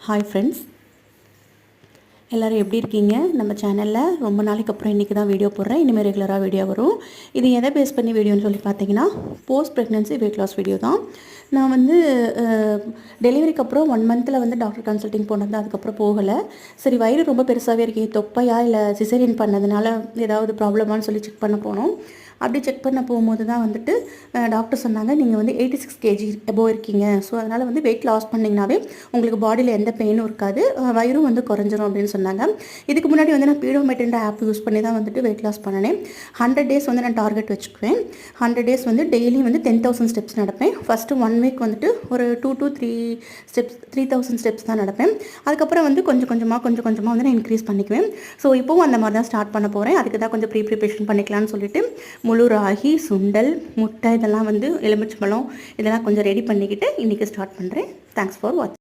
Hi friends, எல்லோரும் எப்படி இருக்கீங்க? நம்ம சேனலில் ரொம்ப நாளைக்கு அப்புறம் இன்றைக்கி தான் வீடியோ போடுறேன். இனிமேல் ரெகுலராக வீடியோ வரும். இது எதை பேஸ் பண்ணி வீடியோன்னு சொல்லி பார்த்தீங்கன்னா, post pregnancy weight loss video தான். நான் வந்து டெலிவரிக்கு அப்புறம் 1 மந்தில் வந்து டாக்டர் கன்சல்ட்டிங் போனது, அதுக்கப்புறம் போகலை. சரி, வயிறு ரொம்ப பெருசாகவே இருக்கே, தொப்பையா இல்லை சிசேரியன் பண்ணதுனால ஏதாவது ப்ராப்ளமானு சொல்லி செக் பண்ண போனோம். அப்படி செக் பண்ண போகும்போது தான் வந்துட்டு டாக்டர் சொன்னாங்க, நீங்கள் வந்து 86 கேஜி எபோவ் இருக்கீங்க. ஸோ அதனால் வந்து வெயிட் லாஸ் பண்ணிங்கனாவே உங்களுக்கு பாடியில் எந்த பெயினும் இருக்காது, வயிறும் வந்து குறைஞ்சிரும் அப்படின்னு சொன்னாங்க. இதுக்கு முன்னாடி வந்து நான் பீடோமெட்ரின்ற ஆப் யூஸ் பண்ணி தான் வந்துட்டு வெயிட் லாஸ் பண்ணினேன். 100 டேஸ் வந்து நான் டார்கெட் வச்சுக்குவேன். 100 டேஸ் வந்து டெய்லி வந்து 10,000 ஸ்டெப்ஸ் நடப்பேன். ஃபஸ்ட்டு 1 வீக் வந்துட்டு ஒரு 2 to 3 ஸ்டெப்ஸ் 3000 ஸ்டெப்ஸ் தான் நடப்பேன். அதுக்கப்புறம் வந்து கொஞ்சம் கொஞ்சமாக வந்து நான் இன்க்ரீஸ் பண்ணிக்குவேன். ஸோ இப்போவும் அந்த மாதிரி தான் ஸ்டார்ட் பண்ண போகிறேன். அதுக்கு தான் கொஞ்சம் ப்ரிப்ரேஷன் பண்ணிக்கலாம்னு சொல்லிட்டு முழு ராகி, சுண்டல், முட்டை, இதெல்லாம் வந்து எலுமிச்சம்பழம் இதெல்லாம் கொஞ்சம் ரெடி பண்ணிக்கிட்டு இன்றைக்கி ஸ்டார்ட் பண்ணுறேன். தேங்க்ஸ் ஃபார் வாட்சிங்.